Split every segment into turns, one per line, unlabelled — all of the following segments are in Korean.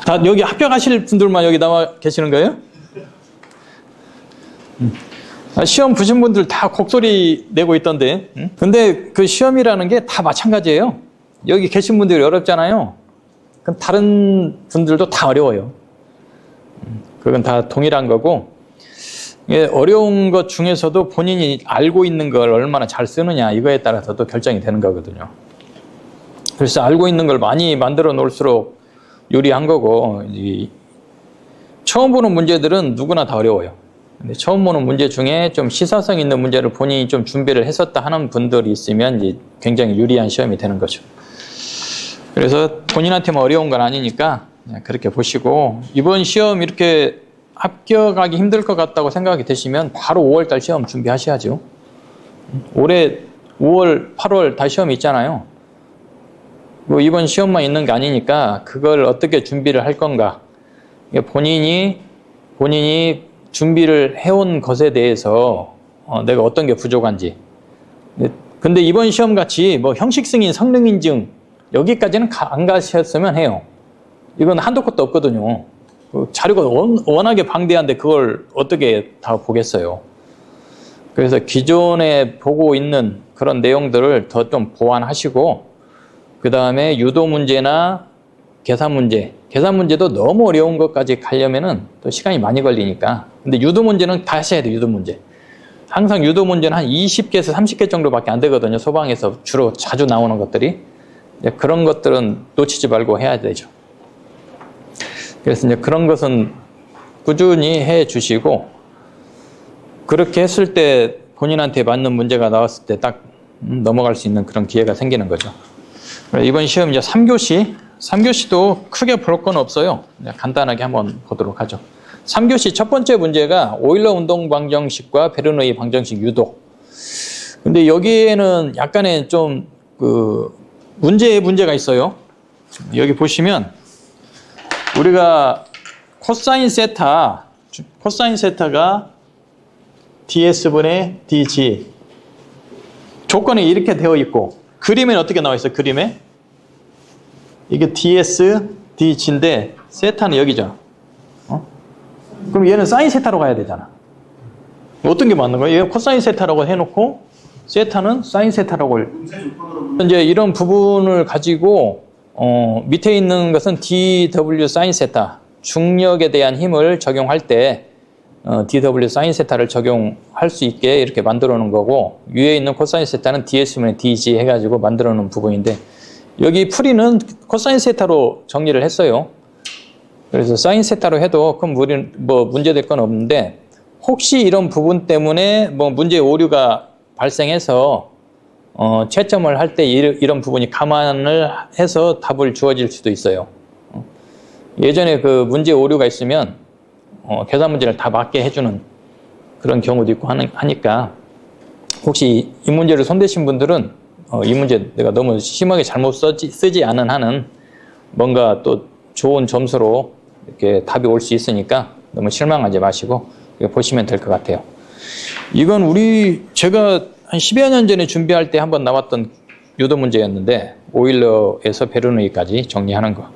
다 여기 합격하실 분들만 여기 나와 계시는 거예요? 시험 보신 분들 다 곡소리 내고 있던데. 근데 그 시험이라는 게 다 마찬가지예요. 여기 계신 분들이 어렵잖아요. 그럼 다른 분들도 다 어려워요. 그건 다 동일한 거고, 어려운 것 중에서도 본인이 알고 있는 걸 얼마나 잘 쓰느냐, 이거에 따라서도 결정이 되는 거거든요. 그래서 알고 있는 걸 많이 만들어 놓을수록 유리한 거고, 처음 보는 문제들은 누구나 다 어려워요. 근데 처음 보는 문제 중에 좀 시사성 있는 문제를 본인이 좀 준비를 했었다 하는 분들이 있으면 이제 굉장히 유리한 시험이 되는 거죠. 그래서 본인한테만 어려운 건 아니니까 그렇게 보시고, 이번 시험 이렇게 합격하기 힘들 것 같다고 생각이 되시면 바로 5월달 시험 준비하셔야죠. 올해 5월, 8월 다 시험이 있잖아요. 뭐 이번 시험만 있는 게 아니니까 그걸 어떻게 준비를 할 건가. 본인이 준비를 해온 것에 대해서 내가 어떤 게 부족한지. 근데 이번 시험 같이 뭐 형식 승인, 성능 인증 여기까지는 안 가셨으면 해요. 이건 한도 끝도 없거든요. 자료가 워낙에 방대한데 그걸 어떻게 다 보겠어요. 그래서 기존에 보고 있는 그런 내용들을 더 좀 보완하시고, 그 다음에 유도 문제나 계산 문제도 너무 어려운 것까지 가려면은 또 시간이 많이 걸리니까. 근데 유도 문제는 다 하셔야 돼요. 유도 문제. 항상 유도 문제는 한 20개에서 30개 정도밖에 안 되거든요. 소방에서 주로 자주 나오는 것들이. 그런 것들은 놓치지 말고 해야 되죠. 그래서 이제 그런 것은 꾸준히 해 주시고, 그렇게 했을 때 본인한테 맞는 문제가 나왔을 때 딱 넘어갈 수 있는 그런 기회가 생기는 거죠. 이번 시험 이제 3교시도 크게 볼 건 없어요. 간단하게 한번 보도록 하죠. 3교시 첫 번째 문제가 오일러 운동 방정식과 베르노이 방정식 유도. 근데 여기에는 약간의 좀 문제가 있어요. 여기 보시면 우리가 코사인 세타가 ds분의 dg 조건이 이렇게 되어 있고, 그림에는 어떻게 나와 있어요? 그림에 이게 ds dg인데 세타는 여기죠. 그럼 얘는 사인 세타로 가야 되잖아. 어떤 게 맞는 거예요? 얘 코사인 세타라고 해놓고 세타는 사인 세타라고. 이제 이런 부분을 가지고 밑에 있는 것은 dw 사인 세타, 중력에 대한 힘을 적용할 때 dw 사인 세타를 적용할 수 있게 이렇게 만들어 놓은 거고, 위에 있는 코사인 세타는 ds분의 dg 해가지고 만들어 놓은 부분인데, 여기 풀이는 코사인 세타로 정리를 했어요. 그래서 사인 세타로 해도 큰 문제될 건 없는데, 혹시 이런 부분 때문에 뭐 문제 오류가 발생해서 채점을 할 때 이런 부분이 감안을 해서 답을 주어질 수도 있어요. 예전에 그 문제 오류가 있으면 계산 문제를 다 맞게 해주는 그런 경우도 있고 하니까, 혹시 이 문제를 손대신 분들은 이 문제 내가 너무 심하게 잘못 쓰지 않은 한은 뭔가 또 좋은 점수로 이렇게 답이 올 수 있으니까 너무 실망하지 마시고 보시면 될 것 같아요. 이건 제가 한 10여 년 전에 준비할 때 한번 나왔던 유도 문제였는데, 오일러에서 베르노이까지 정리하는 거.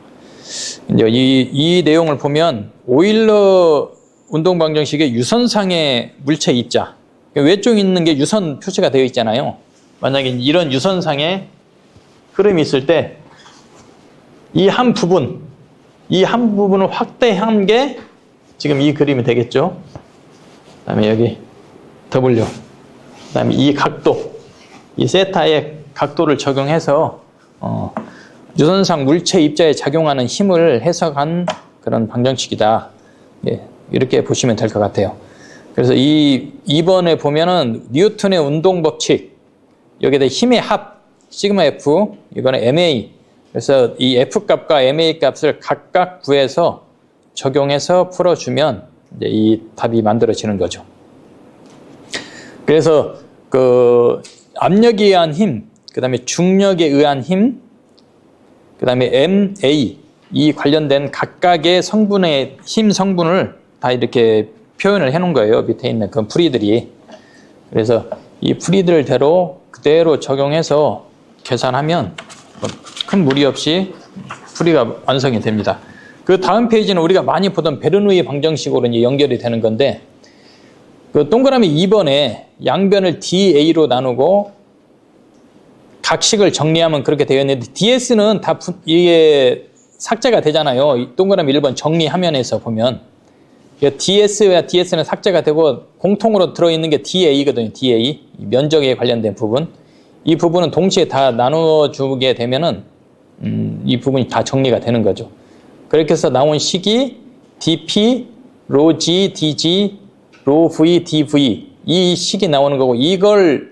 이제 이 내용을 보면 오일러 운동 방정식의 유선상의 물체 입자, 외쪽에 있는 게 유선 표시가 되어 있잖아요. 만약에 이런 유선상의 흐름이 있을 때 이 한 부분을 확대한 게 지금 이 그림이 되겠죠. 그다음에 여기 W, 그다음에 이 각도, 이 세타의 각도를 적용해서 유선상 물체 입자에 작용하는 힘을 해석한 그런 방정식이다. 예, 이렇게 보시면 될 것 같아요. 그래서 2번에 보면은 뉴턴의 운동 법칙, 여기에 힘의 합, 시그마 F, 이거는 MA. 그래서 이 F 값과 MA 값을 각각 구해서 적용해서 풀어주면 이제 이 답이 만들어지는 거죠. 그래서 그 압력에 의한 힘, 그 다음에 중력에 의한 힘, 그 다음에 MA, 이 관련된 각각의 성분의 힘 성분을 다 이렇게 표현을 해놓은 거예요. 밑에 있는 그 풀이들이. 그래서 이 풀이들대로 그대로 적용해서 계산하면 큰 무리 없이 풀이가 완성이 됩니다. 그 다음 페이지는 우리가 많이 보던 베르누이 방정식으로 이제 연결이 되는 건데, 그 동그라미 2번에 양변을 DA로 나누고 각식을 정리하면 그렇게 되어 있는데, DS는 다 이게 삭제가 되잖아요. 이 동그라미 1번 정리 화면에서 보면. DS와 DS는 삭제가 되고 공통으로 들어있는 게 DA거든요. DA. 면적에 관련된 부분. 이 부분은 동시에 다 나눠주게 되면은, 이 부분이 다 정리가 되는 거죠. 그렇게 해서 나온 식이 DP, ρG, DG, ρV, DV. 이 식이 나오는 거고, 이걸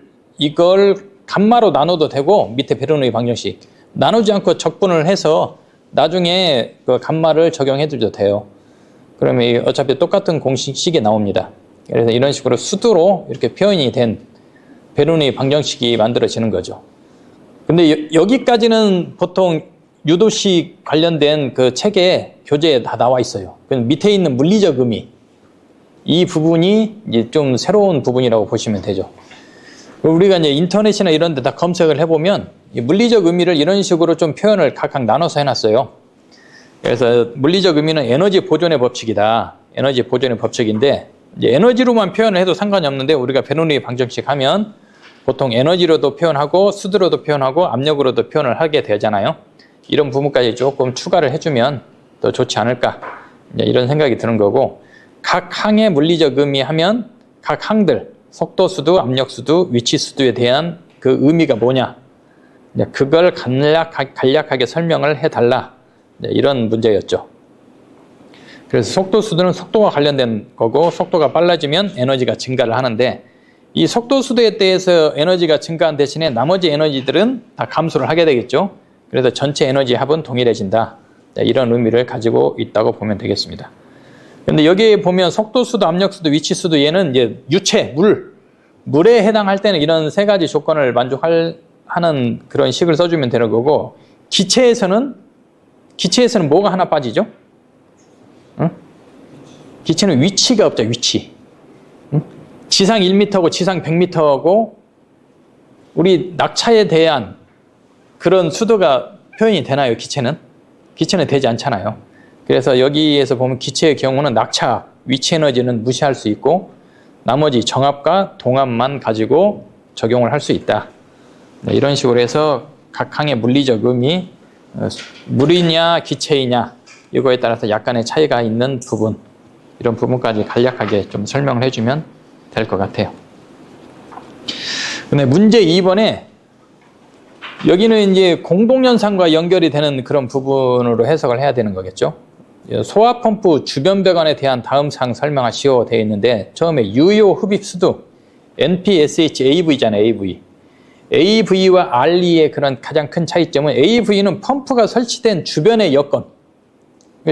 감마로 나눠도 되고, 밑에 베르누이 방정식. 나누지 않고 적분을 해서 나중에 그 감마를 적용해줘도 돼요. 그러면 어차피 똑같은 공식식이 나옵니다. 그래서 이런 식으로 수두로 이렇게 표현이 된 베르누이 방정식이 만들어지는 거죠. 근데 여기까지는 보통 유도식 관련된 그 책에 교재에 다 나와 있어요. 밑에 있는 물리적 의미, 이 부분이 이제 좀 새로운 부분이라고 보시면 되죠. 우리가 이제 인터넷이나 이런 데 다 검색을 해보면 이 물리적 의미를 이런 식으로 좀 표현을 각각 나눠서 해놨어요. 그래서 물리적 의미는 에너지 보존의 법칙이다. 에너지 보존의 법칙인데, 이제 에너지로만 표현을 해도 상관이 없는데, 우리가 베르누이 방정식 하면 보통 에너지로도 표현하고 수드로도 표현하고 압력으로도 표현을 하게 되잖아요. 이런 부분까지 조금 추가를 해주면 더 좋지 않을까, 이런 생각이 드는 거고, 각 항의 물리적 의미 하면 각 항들, 속도 수도, 압력 수도, 위치 수도에 대한 그 의미가 뭐냐, 그걸 간략하게 설명을 해달라, 이런 문제였죠. 그래서 속도 수도는 속도와 관련된 거고, 속도가 빨라지면 에너지가 증가를 하는데, 이 속도 수도에 대해서 에너지가 증가한 대신에 나머지 에너지들은 다 감소를 하게 되겠죠. 그래서 전체 에너지 합은 동일해진다, 이런 의미를 가지고 있다고 보면 되겠습니다. 근데 여기에 보면 속도 수도, 압력 수도, 위치 수도, 얘는 이제 유체, 물에 해당할 때는 이런 세 가지 조건을 만족하는 그런 식을 써주면 되는 거고, 기체에서는 뭐가 하나 빠지죠? 응? 기체는 위치가 없죠, 위치. 응? 지상 1m고 지상 100m고 우리 낙차에 대한 그런 수도가 표현이 되나요, 기체는? 기체는 되지 않잖아요. 그래서 여기에서 보면 기체의 경우는 낙차, 위치 에너지는 무시할 수 있고 나머지 정압과 동압만 가지고 적용을 할 수 있다. 이런 식으로 해서 각 항의 물리적 의미, 물이냐 기체이냐 이거에 따라서 약간의 차이가 있는 부분, 이런 부분까지 간략하게 좀 설명을 해주면 될 것 같아요. 근데 문제 2번에 여기는 이제 공동연산과 연결이 되는 그런 부분으로 해석을 해야 되는 거겠죠. 소화 펌프 주변 배관에 대한 다음 사항 설명하시오 되어 있는데, 처음에 유효 흡입 수도 NPSH AV잖아요. AV와 RE의 그런 가장 큰 차이점은, AV는 펌프가 설치된 주변의 여건.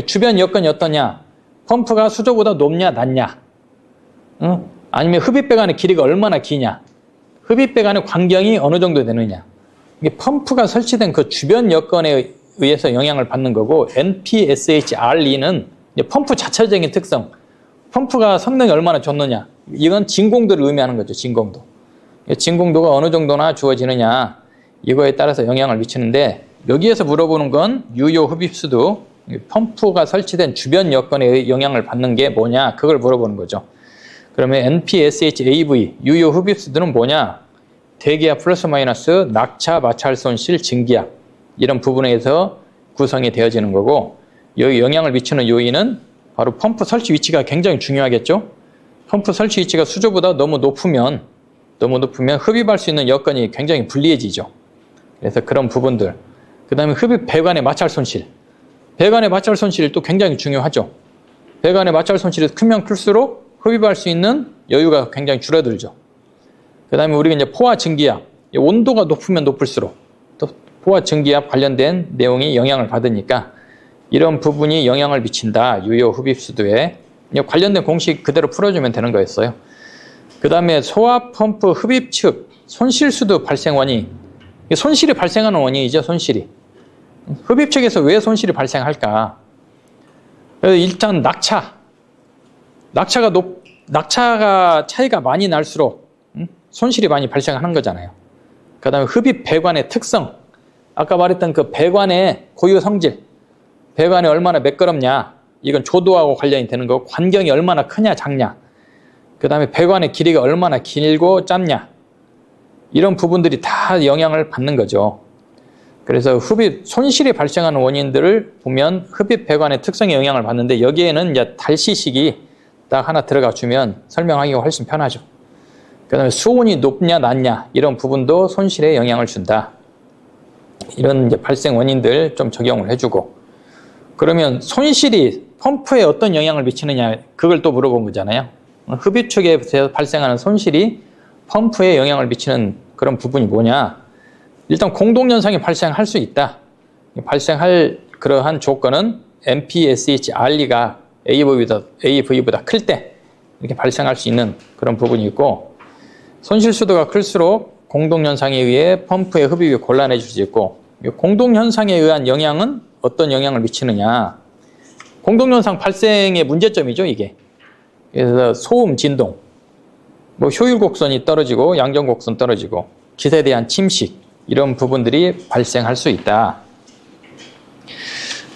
주변 여건이 어떠냐? 펌프가 수조보다 높냐 낮냐? 응? 아니면 흡입 배관의 길이가 얼마나 기냐? 흡입 배관의 광경이 어느 정도 되느냐? 이게 펌프가 설치된 그 주변 여건에 의해서 영향을 받는 거고, NPSH RE는 펌프 자체적인 특성, 펌프가 성능이 얼마나 좋느냐, 이건 진공도를 의미하는 거죠. 진공도가 어느 정도나 주어지느냐, 이거에 따라서 영향을 미치는데, 여기에서 물어보는 건 유효 흡입수도, 펌프가 설치된 주변 여건에 영향을 받는 게 뭐냐, 그걸 물어보는 거죠. 그러면 NPSH AV 유효 흡입수도는 뭐냐? 대기압 플러스 마이너스 낙차, 마찰 손실, 증기압, 이런 부분에서 구성이 되어지는 거고, 여기 영향을 미치는 요인은 바로 펌프 설치 위치가 굉장히 중요하겠죠. 펌프 설치 위치가 수조보다 너무 높으면 흡입할 수 있는 여건이 굉장히 불리해지죠. 그래서 그런 부분들. 그 다음에 흡입 배관의 마찰 손실. 배관의 마찰 손실이 또 굉장히 중요하죠. 배관의 마찰 손실이 크면 클수록 흡입할 수 있는 여유가 굉장히 줄어들죠. 그 다음에 우리가 이제 포화 증기압. 온도가 높으면 높을수록 또 포화 증기압 관련된 내용이 영향을 받으니까 이런 부분이 영향을 미친다. 유효 흡입 수도에. 관련된 공식 그대로 풀어주면 되는 거였어요. 그 다음에 소화 펌프 흡입 측 손실 수도 발생 원인. 손실이 발생하는 원인이죠. 손실이. 흡입 측에서 왜 손실이 발생할까? 일단 낙차가 차이가 많이 날수록 손실이 많이 발생하는 거잖아요. 그 다음에 흡입 배관의 특성. 아까 말했던 그 배관의 고유 성질. 배관이 얼마나 매끄럽냐. 이건 조도하고 관련이 되는 거고, 관경이 얼마나 크냐 작냐. 그 다음에 배관의 길이가 얼마나 길고 짧냐. 이런 부분들이 다 영향을 받는 거죠. 그래서 흡입, 손실이 발생하는 원인들을 보면 흡입 배관의 특성에 영향을 받는데, 여기에는 이제 달시식이 딱 하나 들어가 주면 설명하기가 훨씬 편하죠. 그 다음에 수온이 높냐 낮냐 이런 부분도 손실에 영향을 준다. 이런 이제 발생 원인들 좀 적용을 해주고, 그러면 손실이 펌프에 어떤 영향을 미치느냐 그걸 또 물어본 거잖아요. 흡입 측에 발생하는 손실이 펌프에 영향을 미치는 그런 부분이 뭐냐. 일단 공동현상이 발생할 수 있다. 발생할 그러한 조건은 MPSH R가 AV보다 클 때 이렇게 발생할 수 있는 그런 부분이 있고, 손실 수도가 클수록 공동현상에 의해 펌프의 흡입이 곤란해질 수 있고, 공동현상에 의한 영향은 어떤 영향을 미치느냐. 공동현상 발생의 문제점이죠, 이게. 그래서 소음, 진동, 뭐 효율 곡선이 떨어지고 양전 곡선 떨어지고 기세에 대한 침식 이런 부분들이 발생할 수 있다.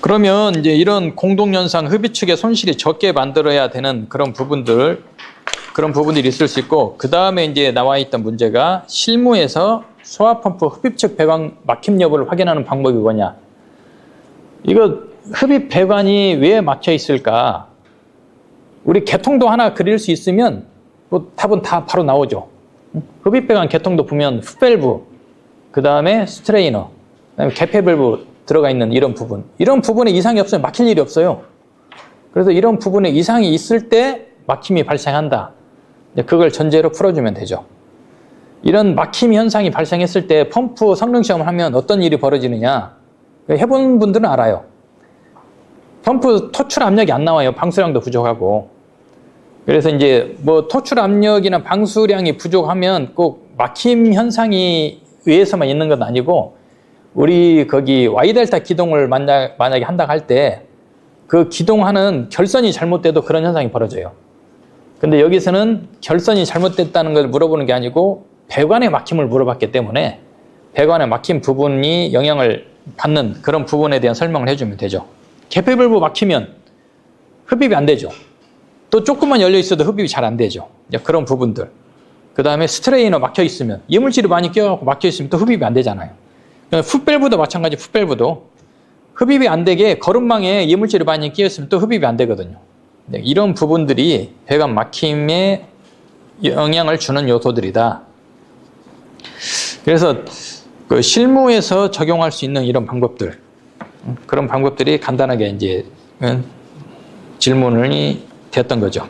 그러면 이제 이런 공동현상 흡입 측의 손실이 적게 만들어야 되는 그런 부분들이 있을 수 있고, 그 다음에 이제 나와 있던 문제가 실무에서 소화펌프 흡입 측 배관 막힘 여부를 확인하는 방법이 뭐냐. 이거 흡입 배관이 왜 막혀 있을까? 우리 개통도 하나 그릴 수 있으면 뭐 답은 다 바로 나오죠. 흡입 배관 개통도 보면 흡밸브, 그 다음에 스트레이너, 그다음에 개폐 밸브 들어가 있는 이런 부분에 이상이 없으면 막힐 일이 없어요. 그래서 이런 부분에 이상이 있을 때 막힘이 발생한다. 그걸 전제로 풀어주면 되죠. 이런 막힘 현상이 발생했을 때 펌프 성능 시험을 하면 어떤 일이 벌어지느냐. 해본 분들은 알아요. 펌프 토출 압력이 안 나와요. 방수량도 부족하고. 그래서 이제 뭐 토출 압력이나 방수량이 부족하면 꼭 막힘 현상이 의해서만 있는 건 아니고, 우리 거기 Y델타 기동을 만약에 한다고 할 때 그 기동하는 결선이 잘못돼도 그런 현상이 벌어져요. 근데 여기서는 결선이 잘못됐다는 걸 물어보는 게 아니고 배관의 막힘을 물어봤기 때문에 배관의 막힘 부분이 영향을 받는 그런 부분에 대한 설명을 해주면 되죠. 개폐 밸브 막히면 흡입이 안 되죠. 또 조금만 열려 있어도 흡입이 잘 안 되죠. 그런 부분들. 그 다음에 스트레이너 막혀 있으면, 이물질이 많이 끼어갖고 막혀 있으면 또 흡입이 안 되잖아요. 풋밸브도 마찬가지. 풋밸브도 흡입이 안 되게 거름망에 이물질이 많이 끼어 있으면 또 흡입이 안 되거든요. 이런 부분들이 배관 막힘에 영향을 주는 요소들이다. 그래서 그 실무에서 적용할 수 있는 이런 방법들, 그런 방법들이 간단하게 이제 질문이 됐던 거죠.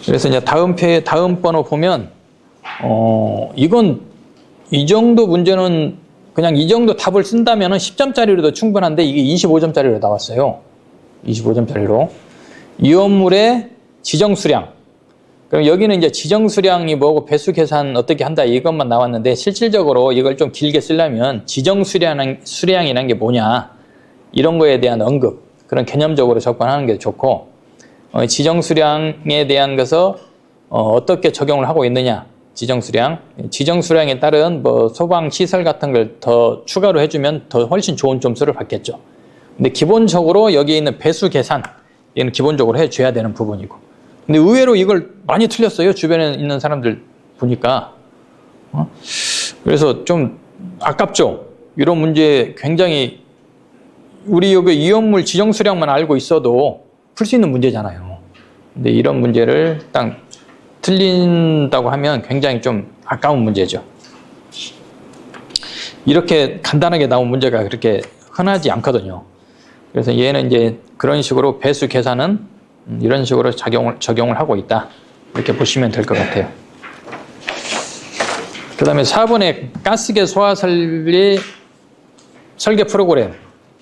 그래서 이제 다음 번호 보면, 이건 이 정도 문제는 그냥 이 정도 답을 쓴다면 10점짜리로도 충분한데 이게 25점짜리로 나왔어요. 25점짜리로. 이온물의 지정수량. 그럼 여기는 이제 지정수량이 뭐고 배수 계산 어떻게 한다 이것만 나왔는데, 실질적으로 이걸 좀 길게 쓰려면 지정수량이라는 게 뭐냐, 이런 거에 대한 언급, 그런 개념적으로 접근하는 게 좋고, 지정수량에 대한 것을 어떻게 적용을 하고 있느냐. 지정수량에 따른 뭐 소방시설 같은 걸 더 추가로 해주면 더 훨씬 좋은 점수를 받겠죠. 근데 기본적으로 여기에 있는 배수 계산, 얘는 기본적으로 해줘야 되는 부분이고. 근데 의외로 이걸 많이 틀렸어요. 주변에 있는 사람들 보니까. 그래서 좀 아깝죠. 이런 문제 굉장히, 우리 여기 이온물 지정수량만 알고 있어도 풀 수 있는 문제잖아요. 근데 이런 문제를 딱 틀린다고 하면 굉장히 좀 아까운 문제죠. 이렇게 간단하게 나온 문제가 그렇게 흔하지 않거든요. 그래서 얘는 이제 그런 식으로 배수 계산은 이런 식으로 적용을 하고 있다. 이렇게 보시면 될 것 같아요. 그 다음에 4번에 가스계 소화 설비 설계 프로그램.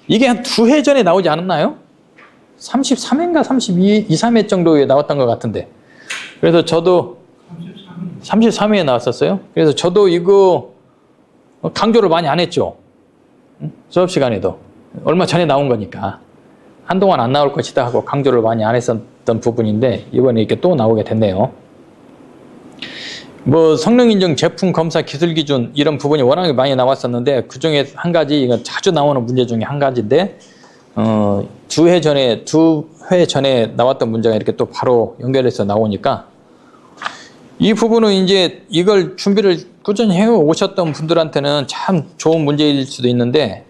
이게 한 2회 전에 나오지 않았나요? 33회인가 33회 정도에 나왔던 것 같은데. 그래서 저도 33회에 나왔었어요. 그래서 저도 이거 강조를 많이 안 했죠. 수업 시간에도. 얼마 전에 나온 거니까. 한동안 안 나올 것이다 하고 강조를 많이 안 했었던 부분인데, 이번에 이렇게 또 나오게 됐네요. 뭐 성능 인증 제품 검사 기술 기준 이런 부분이 워낙에 많이 나왔었는데, 그 중에 한 가지, 이건 자주 나오는 문제 중에 한 가지인데, 두 회 전에 나왔던 문제가 이렇게 또 바로 연결해서 나오니까 이 부분은 이제 이걸 준비를 꾸준히 해 오셨던 분들한테는 참 좋은 문제일 수도 있는데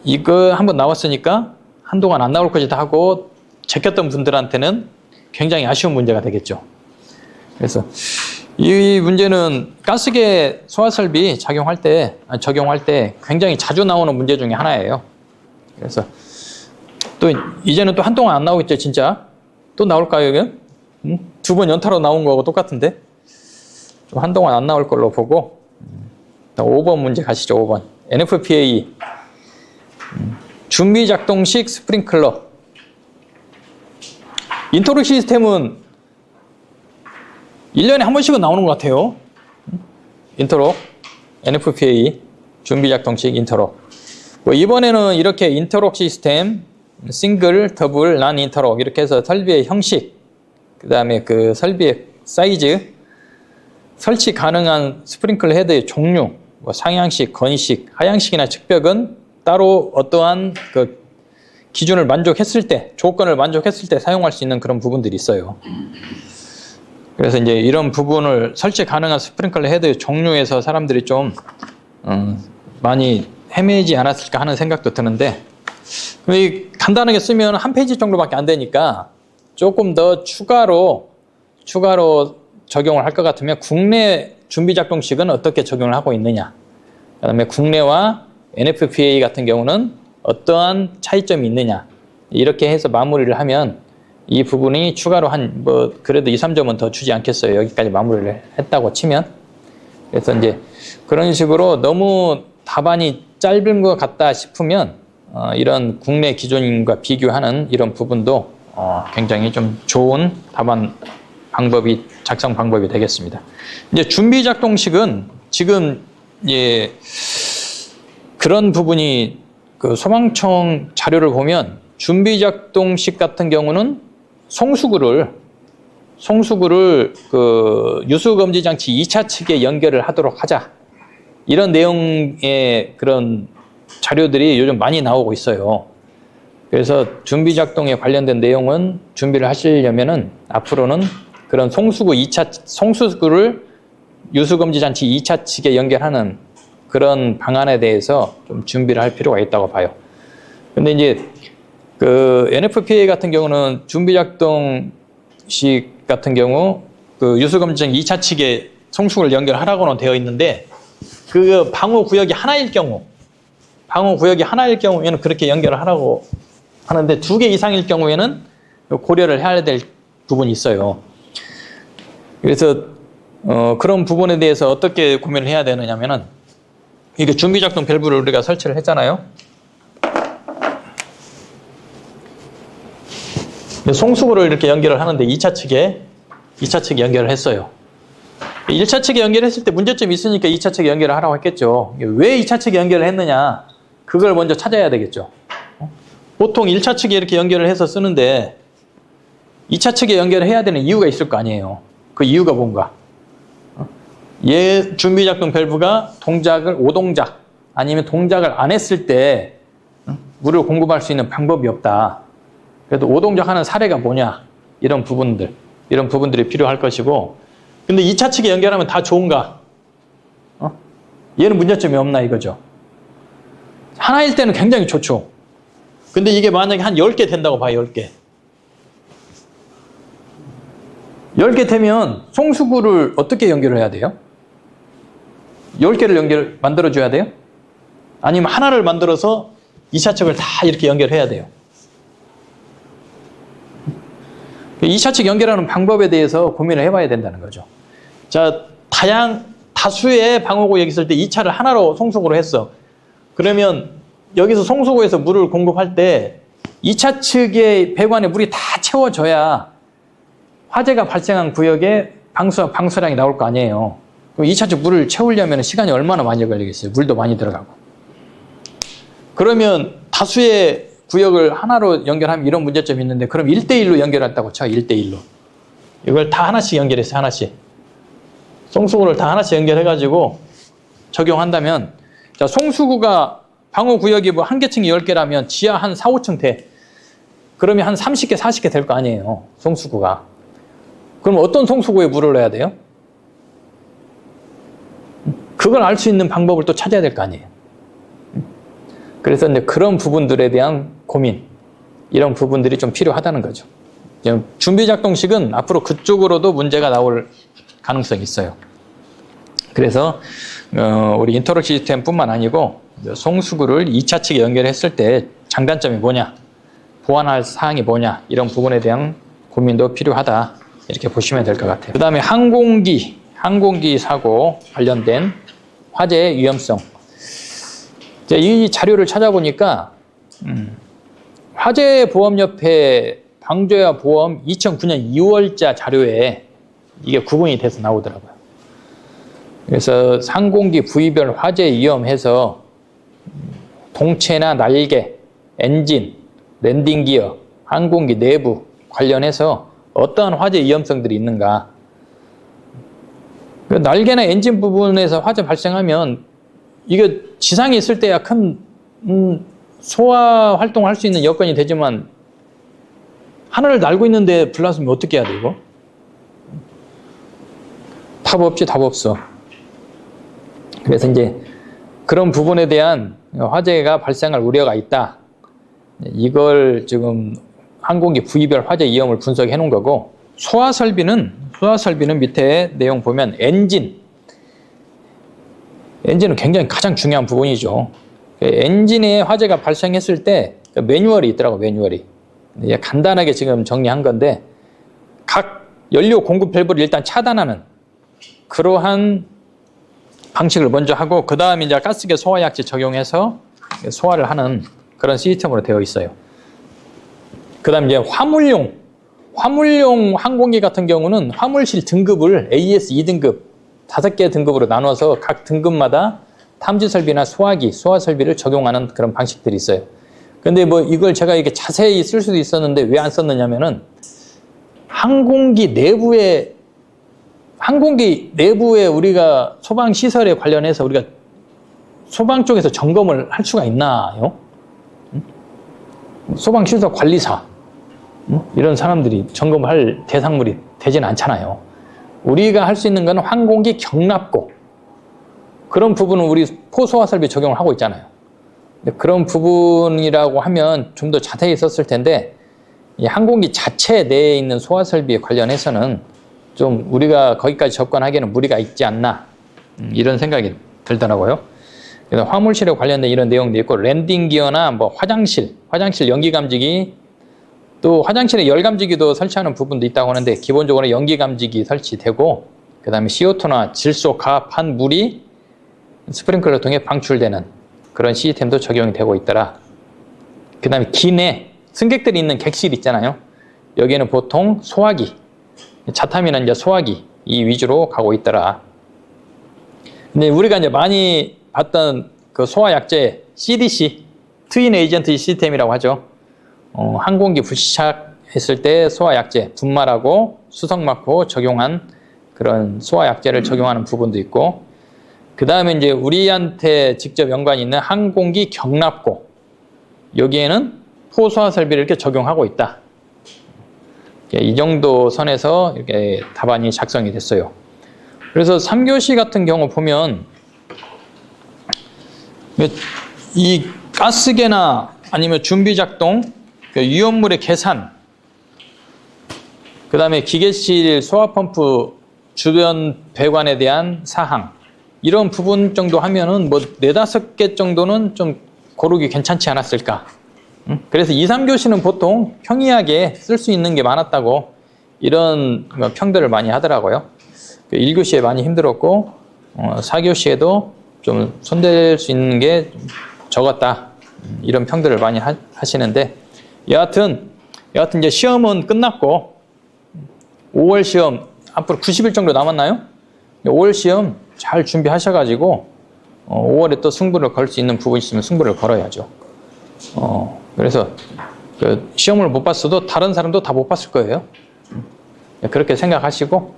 이거 한번 나왔으니까 한동안 안 나올 것이다 하고 제꼈던 분들한테는 굉장히 아쉬운 문제가 되겠죠. 그래서 이 문제는 가스계 소화설비 적용할 때 굉장히 자주 나오는 문제 중에 하나예요. 그래서 또 이제는 또 한동안 안 나오겠죠, 진짜. 또 나올까요, 여기? 2번 연타로 나온 거하고 똑같은데 좀 한동안 안 나올 걸로 보고 5번 문제 가시죠. 5번 NFPA 준비작동식 스프링클러. 인터록 시스템은 1년에 한 번씩은 나오는 것 같아요. 인터록 NFPA 준비작동식 인터록. 이번에는 이렇게 인터록 시스템 싱글, 더블, 난 인터록 이렇게 해서 설비의 형식, 그 다음에 그 설비의 사이즈, 설치 가능한 스프링클러 헤드의 종류, 상향식, 건식, 하향식이나 측벽은 따로 어떠한 그 기준을 만족했을 때, 조건을 만족했을 때 사용할 수 있는 그런 부분들이 있어요. 그래서 이제 이런 부분을 설치 가능한 스프링클러 헤드의 종류에서 사람들이 좀 많이 헤매지 않았을까 하는 생각도 드는데, 간단하게 쓰면 한 페이지 정도밖에 안 되니까 조금 더 추가로 적용을 할 것 같으면 국내 준비작동식은 어떻게 적용을 하고 있느냐, 그 다음에 국내와 NFPA 같은 경우는 어떠한 차이점이 있느냐, 이렇게 해서 마무리를 하면 이 부분이 추가로 그래도 2, 3점은 더 주지 않겠어요. 여기까지 마무리를 했다고 치면. 그래서 이제 그런 식으로 너무 답안이 짧은 것 같다 싶으면 이런 국내 기존과 비교하는 이런 부분도 굉장히 좀 좋은 답안 작성 방법이 되겠습니다. 이제 준비작동식은 지금 그런 부분이 그 소방청 자료를 보면 준비작동식 같은 경우는 송수구를 그 유수검지장치 2차 측에 연결을 하도록 하자. 이런 내용의 그런 자료들이 요즘 많이 나오고 있어요. 그래서 준비작동에 관련된 내용은 준비를 하시려면은 앞으로는 그런 송수구를 유수검지장치 2차 측에 연결하는 그런 방안에 대해서 좀 준비를 할 필요가 있다고 봐요. 근데 이제 그 NFPA 같은 경우는 준비작동식 같은 경우 그 유수검지장 2차 측에 송수구를 연결하라고는 되어 있는데 그 방호구역이 하나일 경우에는 그렇게 연결을 하라고 하는데 2개 이상일 경우에는 고려를 해야 될 부분이 있어요. 그래서 그런 부분에 대해서 어떻게 고민을 해야 되느냐면은 이게 준비작동 밸브를 우리가 설치를 했잖아요. 송수구를 이렇게 연결을 하는데 2차 측에 연결을 했어요. 1차 측에 연결했을 때 문제점이 있으니까 2차 측에 연결을 하라고 했겠죠. 왜 2차 측에 연결을 했느냐, 그걸 먼저 찾아야 되겠죠. 보통 1차 측에 이렇게 연결을 해서 쓰는데 2차 측에 연결을 해야 되는 이유가 있을 거 아니에요. 그 이유가 뭔가? 준비작동 밸브가 오동작 아니면 동작을 안 했을 때 물을 공급할 수 있는 방법이 없다. 그래도 오동작하는 사례가 뭐냐, 이런 부분들이 필요할 것이고, 근데 2차 측에 연결하면 다 좋은가? 얘는 문제점이 없나 이거죠. 하나일 때는 굉장히 좋죠. 근데 이게 만약에 한 10개 된다고 봐요. 10개. 10개 되면 송수구를 어떻게 연결을 해야 돼요? 10개를 만들어줘야 돼요? 아니면 하나를 만들어서 2차 측을 다 이렇게 연결해야 돼요? 2차 측 연결하는 방법에 대해서 고민을 해봐야 된다는 거죠. 자, 다수의 방호구역이 있을 때 2차를 하나로 송수구로 했어. 그러면 여기서 송수구에서 물을 공급할 때 2차 측의 배관에 물이 다 채워져야 화재가 발생한 구역에 방수량이 나올 거 아니에요. 그럼 2차 측 물을 채우려면 시간이 얼마나 많이 걸리겠어요. 물도 많이 들어가고. 그러면 다수의 구역을 하나로 연결하면 이런 문제점이 있는데, 그럼 1대1로 연결했다고 쳐. 1대1로. 이걸 다 하나씩 연결했어요. 하나씩. 송수구를 다 하나씩 연결해가지고 적용한다면, 자, 송수구가 방어구역이 뭐 한 개 층이 10개라면 지하 한 4, 5층 돼. 그러면 한 30개, 40개 될 거 아니에요. 송수구가. 그럼 어떤 송수구에 물을 넣어야 돼요? 그걸 알 수 있는 방법을 또 찾아야 될 거 아니에요. 그래서 이제 그런 부분들에 대한 고민, 이런 부분들이 좀 필요하다는 거죠. 준비작동식은 앞으로 그쪽으로도 문제가 나올 가능성이 있어요. 그래서 우리 인터럴 시스템뿐만 아니고 송수구를 2차 측에 연결했을 때 장단점이 뭐냐, 보완할 사항이 뭐냐, 이런 부분에 대한 고민도 필요하다, 이렇게 보시면 될 것 같아요. 그 다음에 항공기 사고 관련된 화재의 위험성. 이 자료를 찾아보니까 화재보험협회 방조야 보험 2009년 2월자 자료에 이게 구분이 돼서 나오더라고요. 그래서 항공기 부위별 화재 위험해서 동체나 날개, 엔진, 랜딩 기어, 항공기 내부 관련해서 어떠한 화재 위험성들이 있는가. 날개나 엔진 부분에서 화재 발생하면 이게 지상에 있을 때야 큰 소화 활동을 할 수 있는 여건이 되지만 하늘을 날고 있는데 불났으면 어떻게 해야 돼, 이거? 답 없지, 답 없어. 그래서 이제 그런 부분에 대한 화재가 발생할 우려가 있다. 이걸 지금 항공기 부위별 화재 위험을 분석해 놓은 거고, 소화 설비는 밑에 내용 보면 엔진은 굉장히 가장 중요한 부분이죠. 엔진에 화재가 발생했을 때 매뉴얼이 있더라고, 매뉴얼이. 간단하게 지금 정리한 건데, 각 연료 공급 밸브를 일단 차단하는 그러한 방식을 먼저 하고, 그 다음에 이제 가스계 소화약제 적용해서 소화를 하는 그런 시스템으로 되어 있어요. 그 다음에 이제 화물용 항공기 같은 경우는 화물실 등급을 AS 2등급 5개 등급으로 나눠서 각 등급마다 탐지 설비나 소화 설비를 적용하는 그런 방식들이 있어요. 근데 뭐 이걸 제가 이렇게 자세히 쓸 수도 있었는데 왜 안 썼느냐면은 항공기 내부에 우리가 소방 시설에 관련해서 우리가 소방 쪽에서 점검을 할 수가 있나요? 소방 시설 관리사 이런 사람들이 점검할 대상물이 되지는 않잖아요. 우리가 할 수 있는 건 항공기 경납고, 그런 부분은 우리 포소화 설비 적용을 하고 있잖아요. 그런 부분이라고 하면 좀 더 자세히 썼을 텐데, 이 항공기 자체 내에 있는 소화 설비에 관련해서는 좀 우리가 거기까지 접근하기에는 무리가 있지 않나, 이런 생각이 들더라고요. 그래서 화물실에 관련된 이런 내용도 있고, 랜딩 기어나 뭐 화장실 연기 감지기, 또 화장실에 열 감지기도 설치하는 부분도 있다고 하는데, 기본적으로 연기 감지기 설치되고, 그 다음에 CO2나 질소, 가압한 물이 스프링클러 통해 방출되는 그런 시스템도 적용이 되고 있더라. 그 다음에 기내 승객들이 있는 객실 있잖아요. 여기에는 보통 소화기, 자탐이나 이제 소화기 이 위주로 가고 있더라. 근데 우리가 이제 많이 봤던 그 소화약제 CDC, 트윈 에이전트 시스템이라고 하죠. 항공기 불시착했을 때 소화약제, 분말하고 수성마코 적용한 그런 소화약제를 적용하는 부분도 있고, 그 다음에 이제 우리한테 직접 연관이 있는 항공기 경납고, 여기에는 포소화 설비를 이렇게 적용하고 있다. 이 정도 선에서 이렇게 답안이 작성이 됐어요. 그래서 3교시 같은 경우 보면 이 가스계나 아니면 준비작동, 위험물의 계산, 그 다음에 기계실 소화펌프 주변 배관에 대한 사항, 이런 부분 정도 하면은 뭐 4-5개 정도는 좀 고르기 괜찮지 않았을까. 그래서 2, 3교시는 보통 평이하게 쓸 수 있는 게 많았다고 이런 평들을 많이 하더라고요. 1교시에 많이 힘들었고 4교시에도 좀 손댈 수 있는 게 적었다, 이런 평들을 많이 하시는데, 여하튼 이제 시험은 끝났고 5월 시험 앞으로 90일 정도 남았나요? 5월 시험 잘 준비하셔가지고 5월에 또 승부를 걸 수 있는 부분이 있으면 승부를 걸어야죠. 그래서 그 시험을 못 봤어도 다른 사람도 다 못 봤을 거예요. 그렇게 생각하시고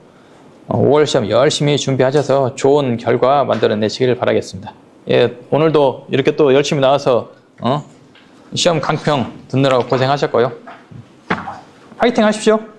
5월 시험 열심히 준비하셔서 좋은 결과 만들어내시길 바라겠습니다. 예, 오늘도 이렇게 또 열심히 나와서 시험 강평 듣느라고 고생하셨고요. 화이팅 하십시오.